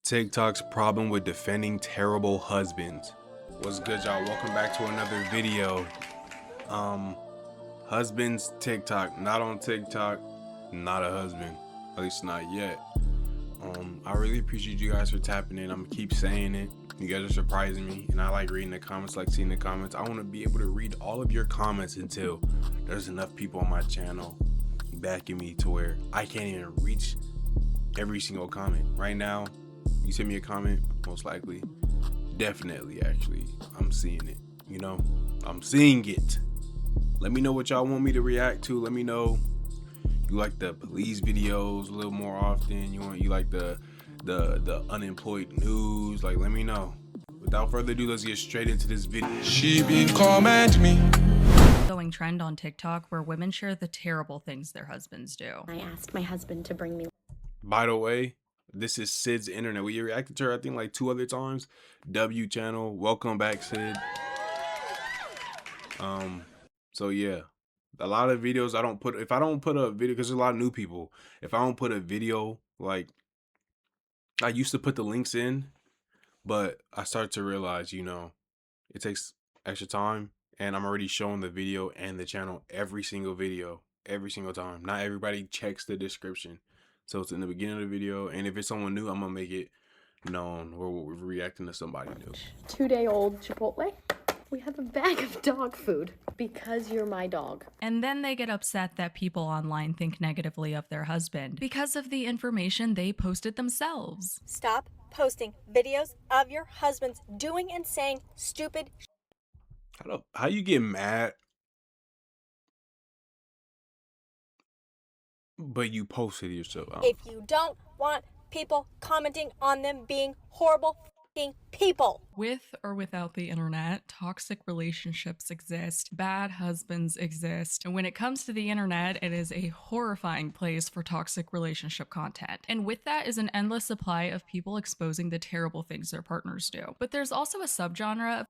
TikTok's problem with defending terrible husbands. What's good, y'all? Welcome back to another video. Husbands TikTok, not on TikTok, not a husband, at least not yet. I really appreciate you guys for tapping in. I'm gonna keep saying it. You guys are surprising me, and I like reading the comments, like seeing the comments. I want to be able to read all of your comments until there's enough people on my channel backing me to where I can't even reach every single comment. Right now, you send me a comment, most likely, definitely, actually, I'm seeing it. You know, I'm seeing it. Let me know what y'all want me to react to. Let me know you like the police videos a little more often. You like the unemployed news. Like, let me know. Without further ado, let's get straight into this video. She been command me. Going trend on TikTok where women share the terrible things their husbands do. I asked my husband to bring me. By the way, this is Sid's internet. We reacted to her, I think, like 2 other times. W channel. Welcome back, Sid. So yeah, a lot of videos I don't put. If I don't put a video, because there's a lot of new people. If I don't put a video, like, I used to put the links in, but I start to realize, you know, it takes extra time, and I'm already showing the video and the channel every single video, every single time. Not everybody checks the description. So it's in the beginning of the video, and if it's someone new, I'm gonna make it known where we're reacting to somebody new. 2-day-old Chipotle. We have a bag of dog food because you're my dog. And then they get upset that people online think negatively of their husband because of the information they posted themselves. Stop posting videos of your husbands doing and saying stupid How you get mad, but you posted it yourself? if you don't want people commenting on them being horrible f***ing people. With or without the internet, toxic relationships exist, bad husbands exist, and when it comes to the internet, it is a horrifying place for toxic relationship content. And with that is an endless supply of people exposing the terrible things their partners do. But there's also a subgenre of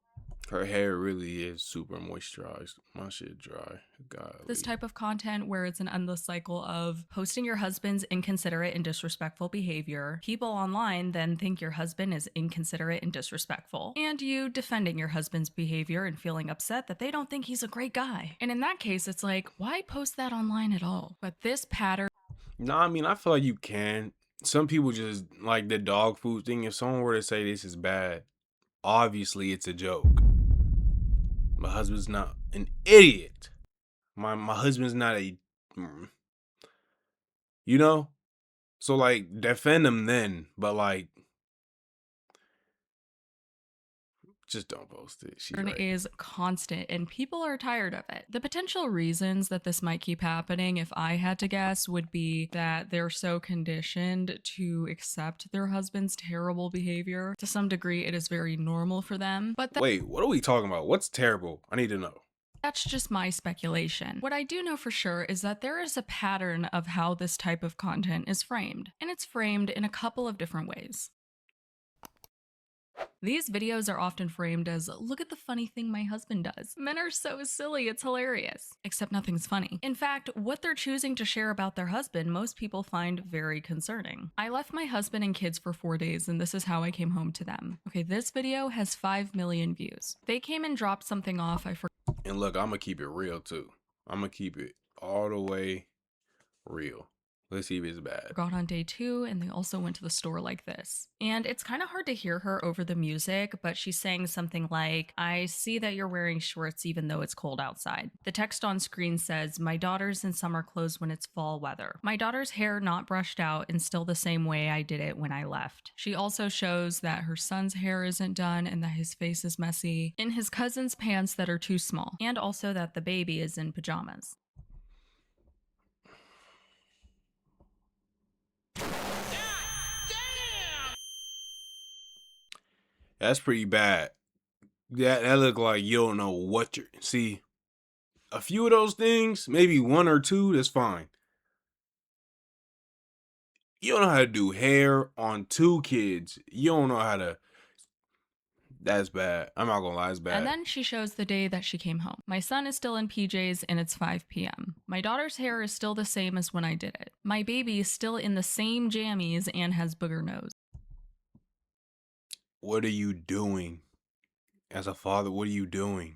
Her hair really is super moisturized. My shit dry. God. this type of content where it's an endless cycle of posting your husband's inconsiderate and disrespectful behavior. People online then think your husband is inconsiderate and disrespectful, and you defending your husband's behavior and feeling upset that they don't think he's a great guy. And in that case, it's like, why post that online at all? But this pattern No, I mean, I feel like you can. Some people just like the dog food thing. If someone were to say this is bad, obviously it's a joke. My husband's not an idiot. My husband's not a, you know? So, like, defend him then, but, like, just don't post it. She's right. is constant and people are tired of it. The potential reasons that this might keep happening, if I had to guess, would be that they're so conditioned to accept their husband's terrible behavior. To some degree, it is very normal for them. But Wait, what are we talking about? What's terrible? I need to know. that's just my speculation. What I do know for sure is that there is a pattern of how this type of content is framed, and it's framed in a couple of different ways. These videos are often framed as, look at the funny thing my husband does. Men are so silly, it's hilarious. Except nothing's funny. In fact, what they're choosing to share about their husband, most people find very concerning. I left my husband and kids for 4 days, and this is how I came home to them. Okay, this video has 5 million views. They came and dropped something off, I forgot. And look, I'm gonna keep it real too. I'm gonna keep it all the way real. Let's see if it's bad. Got on day 2, and they also went to the store like this. And it's kind of hard to hear her over the music, but she's saying something like, I see that you're wearing shorts even though it's cold outside. The text on screen says, my daughter's in summer clothes when it's fall weather. My daughter's hair not brushed out and still the same way I did it when I left. She also shows that her son's hair isn't done and that his face is messy, in his cousin's pants that are too small, and also that the baby is in pajamas. That's pretty bad. That look like you don't know what you're. See, a few of those things, maybe 1 or 2, that's fine. You don't know how to do hair on 2 kids. You don't know how to. That's bad. I'm not gonna lie, it's bad. And then she shows the day that she came home. My son is still in PJs and it's 5 p.m. My daughter's hair is still the same as when I did it. My baby is still in the same jammies and has booger nose. What are you doing? As a father, what are you doing?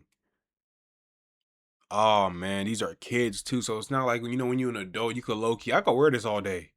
Oh man, these are kids too, so it's not like when you're an adult, you could low key. I could wear this all day,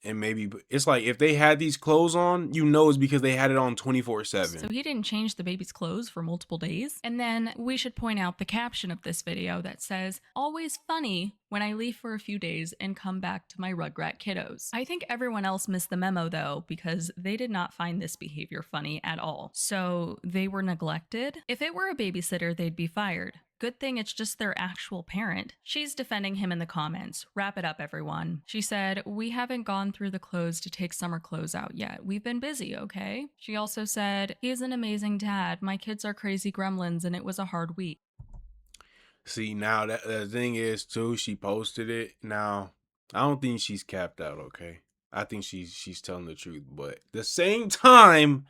and maybe it's like if they had these clothes on, it's because they had it on 24/7. So he didn't change the baby's clothes for multiple days. And then we should point out the caption of this video that says, "Always funny when I leave for a few days and come back to my Rugrat kiddos." I think everyone else missed the memo though, because they did not find this behavior funny at all. So they were neglected. If it were a babysitter, they'd be fired. Good thing it's just their actual parent. She's defending him in the comments. Wrap it up, everyone. She said, "We haven't gone through the clothes to take summer clothes out yet. We've been busy, okay?" She also said, "He's an amazing dad. My kids are crazy gremlins and it was a hard week." See, now that the thing is too, she posted it. Now, I don't think she's capped out, okay? I think she's telling the truth, but at the same time,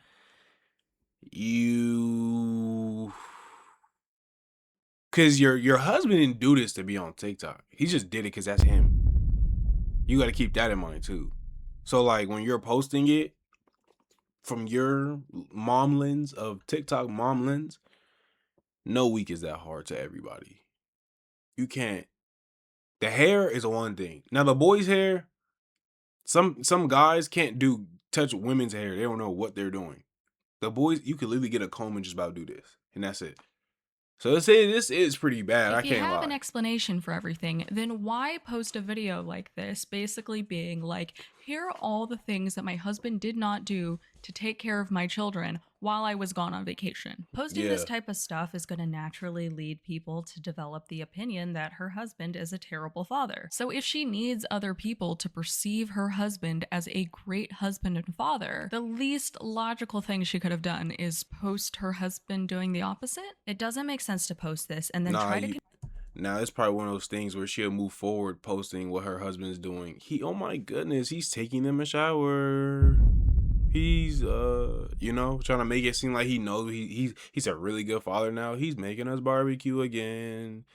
because your husband didn't do this to be on TikTok. He just did it because that's him. You got to keep that in mind too. So like when you're posting it from your mom lens of TikTok mom lens, no week is that hard to everybody. You can't. The hair is one thing. Now the boys' hair, some guys can't touch women's hair. They don't know what they're doing. The boys, you could literally get a comb and just about do this, and that's it. So let's say this is pretty bad. I If you can't have lie. an explanation for everything, then why post a video like this, basically being like, "Here are all the things that my husband did not do to take care of my children while I was gone on vacation." Posting this Yeah. type of stuff is going to naturally lead people to develop the opinion that her husband is a terrible father. So if she needs other people to perceive her husband as a great husband and father, the least logical thing she could have done is post her husband doing the opposite. It doesn't make sense to post this and then try to Now it's probably one of those things where she'll move forward posting what her husband's doing. Oh my goodness, he's taking them a shower. He's trying to make it seem like he knows he's a really good father now. He's making us barbecue again.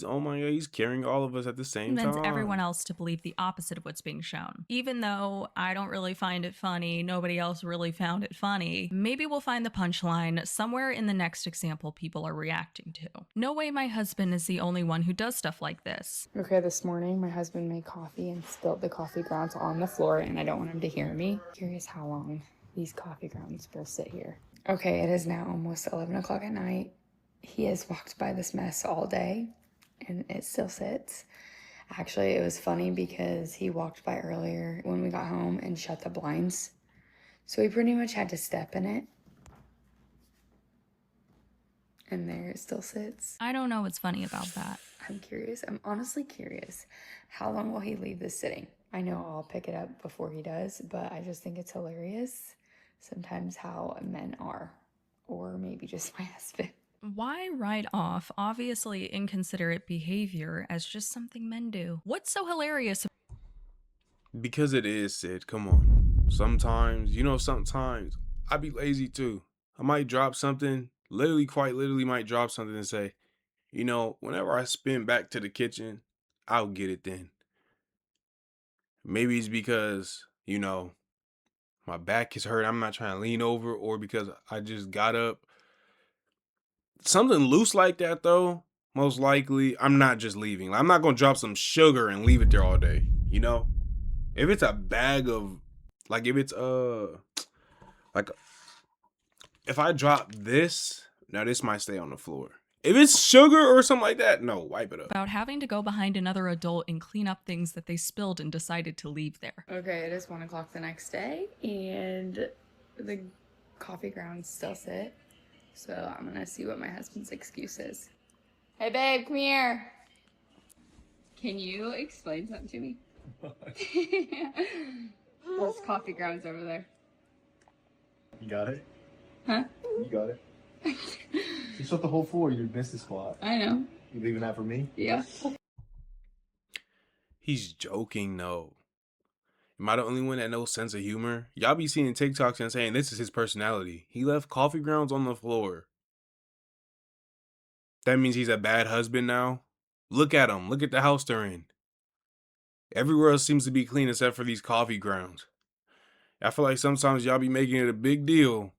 Oh my god, he's carrying all of us at the same convince time. everyone else to believe the opposite of what's being shown. Even though I don't really find it funny, nobody else really found it funny, maybe we'll find the punchline somewhere in the next example people are reacting to. No way my husband is the only one who does stuff like this. Okay, this morning my husband made coffee and spilled the coffee grounds on the floor, and I don't want him to hear me. Curious how long these coffee grounds will sit here. Okay, it is now almost 11 o'clock at night. He has walked by this mess all day, and it still sits. Actually, it was funny because he walked by earlier when we got home and shut the blinds. So he pretty much had to step in it. And there it still sits. I don't know what's funny about that. I'm curious. I'm honestly curious. How long will he leave this sitting? I know I'll pick it up before he does, but I just think it's hilarious sometimes how men are. Or maybe just my husband. Why write off obviously inconsiderate behavior as just something men do? What's so hilarious? Because it is, Sid. Come on. Sometimes I be lazy too. I might drop something, quite literally might drop something and say, whenever I spin back to the kitchen, I'll get it then. Maybe it's because, my back is hurt. I'm not trying to lean over, or because I just got up. Something loose like that, though, most likely, I'm not just leaving. I'm not going to drop some sugar and leave it there all day, If it's a bag of, if I drop this, now this might stay on the floor. If it's sugar or something like that, no, wipe it up. About having to go behind another adult and clean up things that they spilled and decided to leave there. Okay, it is 1 o'clock the next day, and the coffee grounds still sit. So I'm gonna see what my husband's excuse is. Hey babe, come here. Can you explain something to me? Those coffee grounds over there. You got it? Huh? You got it. You swept the whole floor. You missed the spot. I know. You leaving that for me? Yeah. He's joking, though. Am I the only one that knows sense of humor? Y'all be seeing TikToks and saying this is his personality. He left coffee grounds on the floor. That means he's a bad husband now? Look at him. Look at the house they're in. Everywhere else seems to be clean except for these coffee grounds. I feel like sometimes y'all be making it a big deal.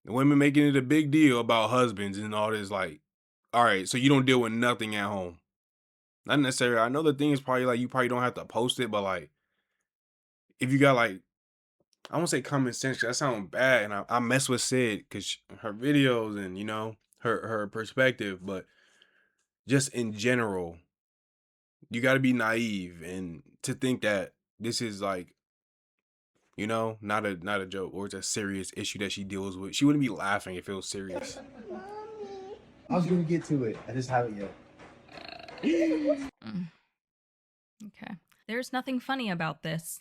The women making it a big deal about husbands and all this. Like, all right, so you don't deal with nothing at home. Not necessarily. I know the thing is probably like you probably don't have to post it, but like if you got like I won't say common sense. 'Cause that sounds bad, and I mess with Sid because her videos and her perspective, but just in general, you got to be naive and to think that this is like not a joke or it's a serious issue that she deals with. She wouldn't be laughing if it was serious. I was gonna get to it. I just haven't yet. Okay. There's nothing funny about this.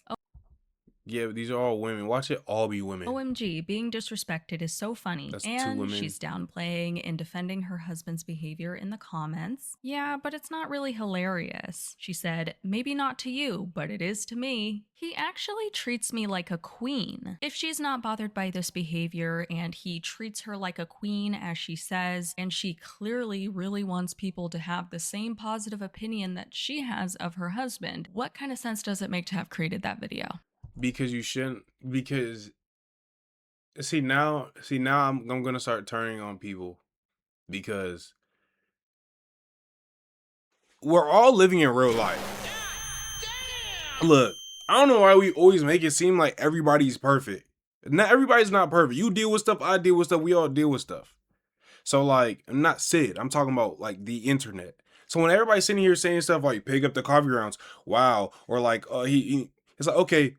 Yeah, but these are all women. Watch it all be women. OMG, being disrespected is so funny. That's two and women. she's downplaying and defending her husband's behavior in the comments. Yeah, but it's not really hilarious. She said, maybe not to you, but it is to me. He actually treats me like a queen. If she's not bothered by this behavior and he treats her like a queen, as she says, and she clearly really wants people to have the same positive opinion that she has of her husband, what kind of sense does it make to have created that video? Because you shouldn't. Because see now I'm gonna start turning on people because we're all living in real life. Look, I don't know why we always make it seem like everybody's perfect. Not everybody's not perfect. You deal with stuff, I deal with stuff, we all deal with stuff. So like, I'm not Sid, I'm talking about like the internet. So when everybody's sitting here saying stuff like pick up the coffee grounds, wow, or like it's like, okay,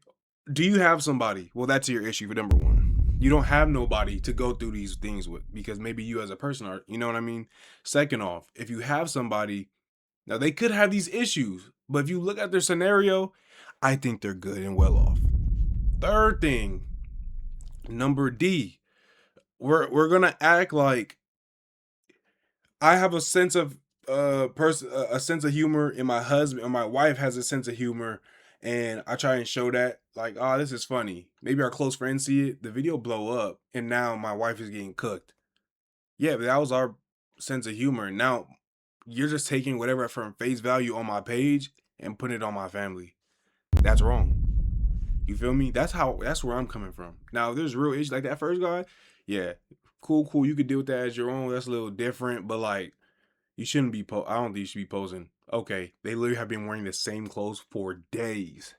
do you have somebody? Well, that's your issue for number one. You don't have nobody to go through these things with because maybe you as a person are, you know what I mean? Second off, if you have somebody, now they could have these issues, but if you look at their scenario, I think they're good and well off. Third thing, number D, we're gonna act like I have a sense of a sense of humor, and my husband or my wife has a sense of humor, and I try and show that like, oh, this is funny. Maybe our close friends see it, the video blow up, and now my wife is getting cooked. Yeah, but that was our sense of humor. Now you're just taking whatever from face value on my page and putting it on my family. That's wrong. You feel me? That's where I'm coming from. Now, if there's real issues like that first guy, yeah, cool. You could deal with that as your own. That's a little different, but like, you shouldn't be. I don't think you should be posing. Okay, they literally have been wearing the same clothes for days,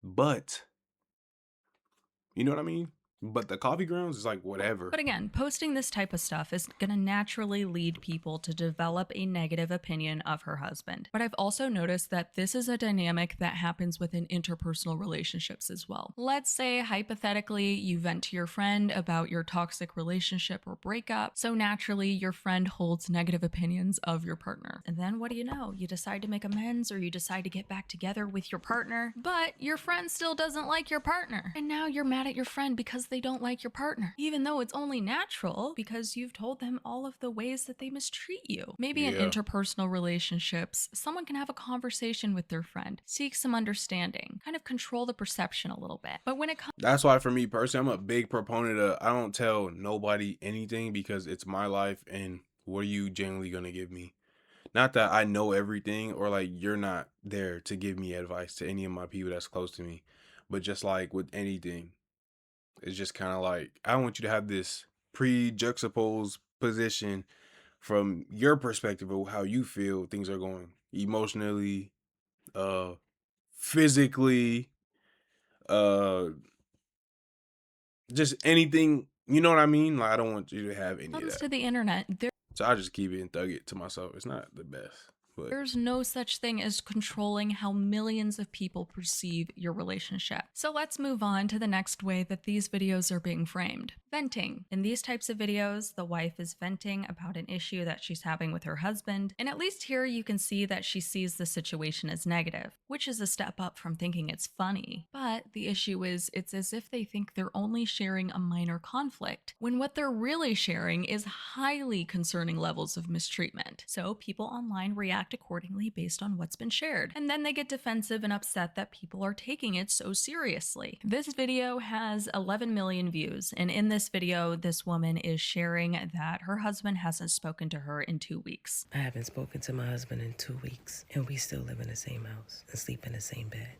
but you know what I mean. But the coffee grounds is like whatever. But again, posting this type of stuff is going to naturally lead people to develop a negative opinion of her husband. But I've also noticed that this is a dynamic that happens within interpersonal relationships as well. Let's say, hypothetically, you vent to your friend about your toxic relationship or breakup. So naturally, your friend holds negative opinions of your partner. And then what do you know? You decide to make amends or you decide to get back together with your partner, but your friend still doesn't like your partner. And now you're mad at your friend because they don't like your partner, even though it's only natural because you've told them all of the ways that they mistreat you. Maybe in interpersonal relationships, someone can have a conversation with their friend, seek some understanding, kind of control the perception a little bit. But when it comes, that's why for me personally, I'm a big proponent of I don't tell nobody anything because it's my life and what are you generally gonna give me? Not that I know everything or like you're not there to give me advice to any of my people that's close to me, but just like with anything, it's just kind of like I don't want you to have this pre-juxtaposed position from your perspective of how you feel things are going emotionally, physically, just anything. You know what I mean? Like I don't want you to have any of comes that. to the internet, So I just keep it and thug it to myself. It's not the best. But there's no such thing as controlling how millions of people perceive your relationship. So let's move on to the next way that these videos are being framed. Venting. In these types of videos, the wife is venting about an issue that she's having with her husband, and at least here you can see that she sees the situation as negative, which is a step up from thinking it's funny. But the issue is, it's as if they think they're only sharing a minor conflict, when what they're really sharing is highly concerning levels of mistreatment. So people online react accordingly based on what's been shared, and then they get defensive and upset that people are taking it so seriously. This video has 11 million views, and in this video, this woman is sharing that her husband hasn't spoken to her in 2 weeks. I haven't spoken to my husband in 2 weeks, and we still live in the same house and sleep in the same bed.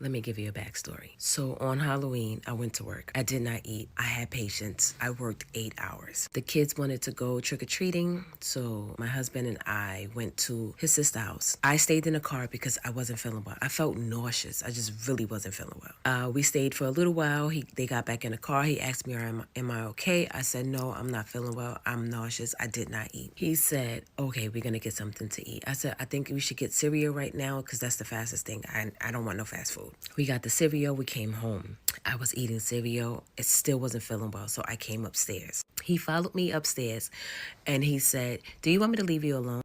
Let me give you a backstory. So on Halloween, I went to work. I did not eat. I had patience. I worked 8 hours. The kids wanted to go trick-or-treating, so my husband and I went to his sister's house. I stayed in the car because I wasn't feeling well. I felt nauseous. I just really wasn't feeling well. We stayed for a little while. They got back in the car. He asked me, am I okay? I said, no, I'm not feeling well. I'm nauseous. I did not eat. He said, okay, we're going to get something to eat. I said, I think we should get cereal right now because that's the fastest thing. I don't want no fast food. We got the cereal. We came home. I was eating cereal. It still wasn't feeling well, so I came upstairs. He followed me upstairs, and he said, do you want me to leave you alone?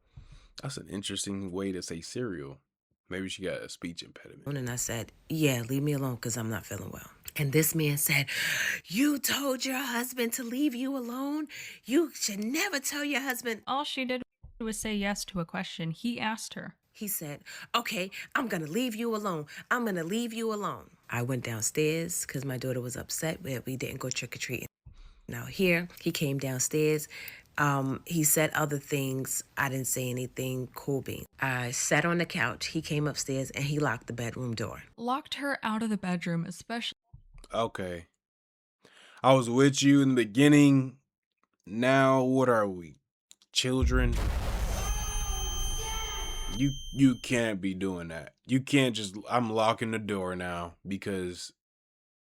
That's an interesting way to say cereal. Maybe she got a speech impediment. And I said, yeah, leave me alone because I'm not feeling well. And this man said, you told your husband to leave you alone? You should never tell your husband. All she did was say yes to a question he asked her. He said, okay, I'm going to leave you alone. I'm going to leave you alone. I went downstairs because my daughter was upset that we didn't go trick-or-treating. Now here, he came downstairs. He said other things. I didn't say anything. Cool beans. I sat on the couch. He came upstairs and he locked the bedroom door. Locked her out of the bedroom, especially. Okay. I was with you in the beginning. Now, what are we? Children? You can't be doing that. You can't just, I'm locking the door now because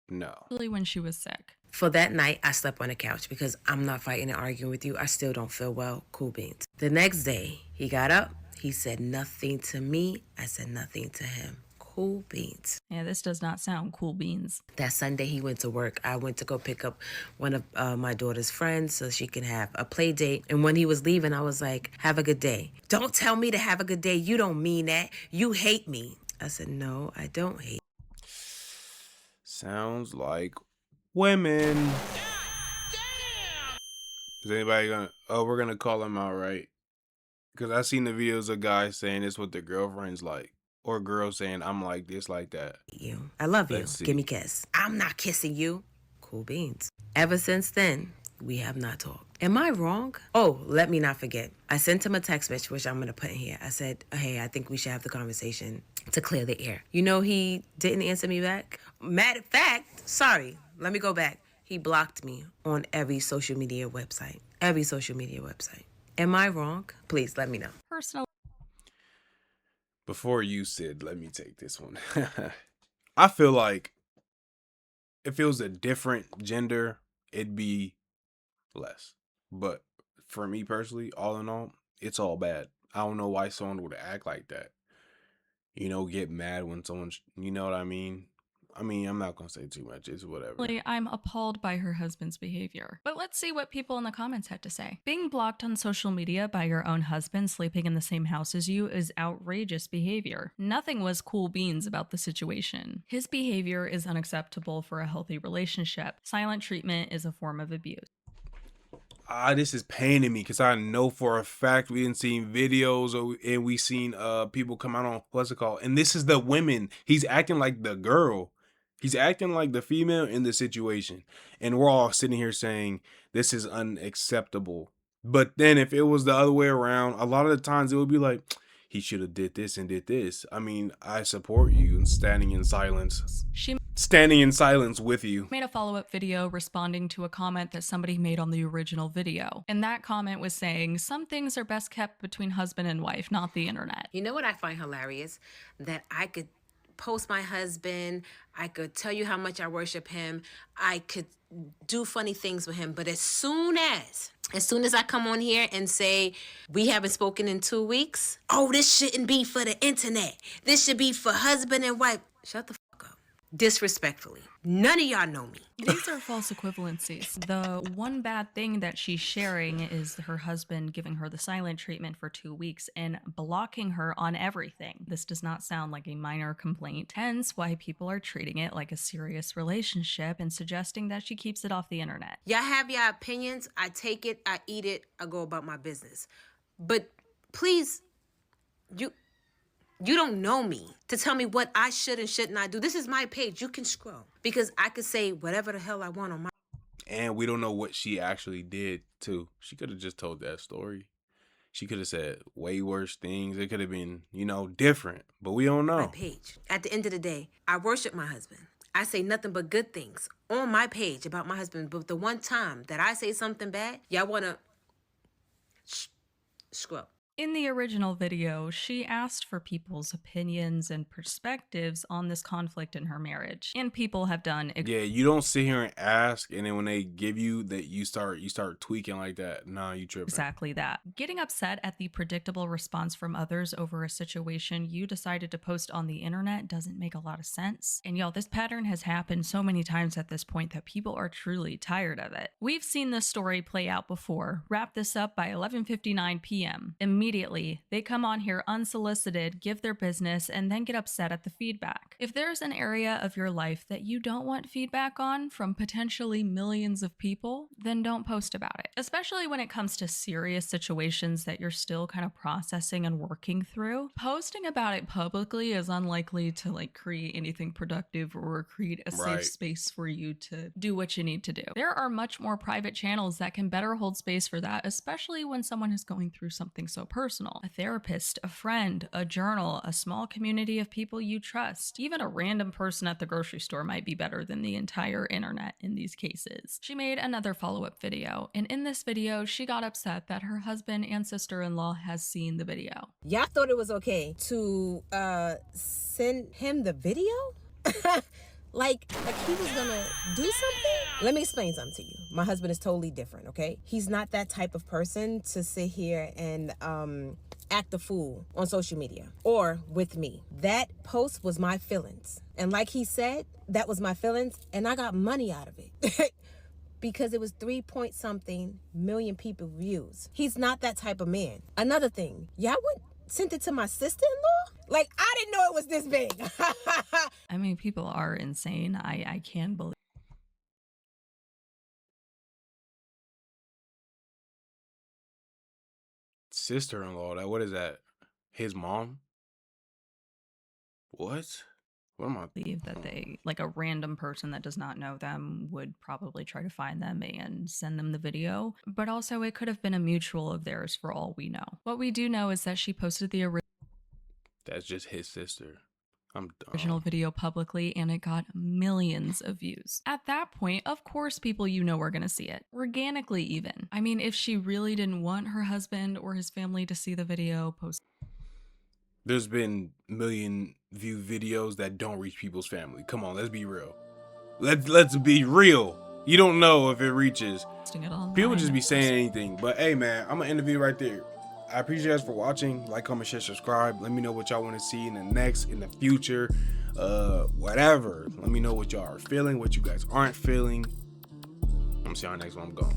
no. When she was sick. For that night, I slept on the couch because I'm not fighting and arguing with you. I still don't feel well. Cool beans. The next day, he got up. He said nothing to me. I said nothing to him. Cool beans. Yeah, this does not sound cool beans. That Sunday, he went to work. I went to go pick up one of my daughter's friends so she can have a play date. And when he was leaving, I was like, have a good day. Don't tell me to have a good day. You don't mean that. You hate me. I said, no, I don't hate. Sounds like women. Is anybody gonna, oh, we're gonna call them out, right? Because I seen the videos of guys saying it's what their girlfriend's like. Or girls saying, I'm like this, like that. You. I love you. Let's see. Give me a kiss. I'm not kissing you. Cool beans. Ever since then, we have not talked. Am I wrong? Oh, let me not forget. I sent him a text message, which I'm going to put in here. I said, hey, I think we should have the conversation to clear the air. You know, he didn't answer me back. Matter of fact, sorry, let me go back. He blocked me on every social media website. Every social media website. Am I wrong? Please let me know. Personal. Before you said, let me take this one. I feel like if it was a different gender, it'd be less. But for me personally, all in all, it's all bad. I don't know why someone would act like that. You know, get mad when someone's, you know what I mean? I'm not going to say too much. It's whatever. I'm appalled by her husband's behavior. But let's see what people in the comments had to say. Being blocked on social media by your own husband sleeping in the same house as you is outrageous behavior. Nothing was cool beans about the situation. His behavior is unacceptable for a healthy relationship. Silent treatment is a form of abuse. This is paining me because I know for a fact we didn't see videos and we seen people come out on what's it called, and this is the women. He's acting like the girl. He's acting like the female in the situation, and we're all sitting here saying this is unacceptable. But then if it was the other way around, a lot of the times it would be like, he should have did this and did this. I mean, I support you and standing in silence. Standing in silence with you. Made a follow-up video responding to a comment that somebody made on the original video. And that comment was saying, some things are best kept between husband and wife, not the internet. You know what I find hilarious? That I could post my husband, I could tell you how much I worship him, I could do funny things with him, but as soon as I come on here and say, we haven't spoken in 2 weeks, oh, this shouldn't be for the internet. This should be for husband and wife. Shut the fuck up. Disrespectfully. None of y'all know me. These are false equivalencies. The one bad thing that she's sharing is her husband giving her the silent treatment for 2 weeks and blocking her on everything. This does not sound like a minor complaint, hence why people are treating it like a serious relationship and suggesting that she keeps it off the internet. Y'all have your opinions. I take it, I eat it, I go about my business. But please, you don't know me to tell me what I should and should not do. This is my page. You can scroll. Because I could say whatever the hell I want on my... And we don't know what she actually did, too. She could have just told that story. She could have said way worse things. It could have been, you know, different, but we don't My know. page. At the end of the day, I worship my husband. I say nothing but good things on my page about my husband. But the one time that I say something bad, y'all wanna scrub. In the original video, she asked for people's opinions and perspectives on this conflict in her marriage, and people have done Yeah, you don't sit here and ask, and then when they give you that, you start tweaking like that. Nah, you tripping. exactly that. Getting upset at the predictable response from others over a situation you decided to post on the internet doesn't make a lot of sense. And y'all, this pattern has happened so many times at this point that people are truly tired of it. We've seen this story play out before. Wrap this up by 11:59 p.m. Immediately, they come on here unsolicited, give their business, and then get upset at the feedback. If there's an area of your life that you don't want feedback on from potentially millions of people, then don't post about it. Especially when it comes to serious situations that you're still kind of processing and working through. Posting about it publicly is unlikely to create anything productive or create a safe space for you to do what you need to do. There are much more private channels that can better hold space for that, especially when someone is going through something so personal. A therapist, a friend, a journal, a small community of people you trust. Even a random person at the grocery store might be better than the entire internet in these cases. She made another follow-up video, and in this video, she got upset that her husband and sister-in-law has seen the video. Y'all thought it was okay to send him the video? Like he was gonna do something? Let me explain something to you. My husband is totally different, okay? He's not that type of person to sit here and act a fool on social media or with me. That post was my feelings. And like he said, that was my feelings, and I got money out of it. Because it was 3-point-something million people views. He's not that type of man. Another thing, y'all sent it to my sister-in-law? Like, I didn't know it was this big. I mean, people are insane. I can't believe. Sister-in-law, what is that? His mom? What am I? Believe that they, a random person that does not know them, would probably try to find them and send them the video. But also, it could have been a mutual of theirs for all we know. What we do know is that she posted the That's just his sister. I'm dumb. original video publicly, and it got millions of views. At that point, of course, people were going to see it. Organically, even. I mean, if she really didn't want her husband or his family to see the video, There's been million view videos that don't reach people's family. Come on, let's be real. Let's be real. You don't know if it reaches. People just be saying anything. But hey, man, I'm gonna end the video right there. I appreciate you guys for watching. Like, comment, share, subscribe. Let me know what y'all want to see in the future, whatever. Let me know what y'all are feeling, what you guys aren't feeling. I'm gonna see y'all next one. I'm gone.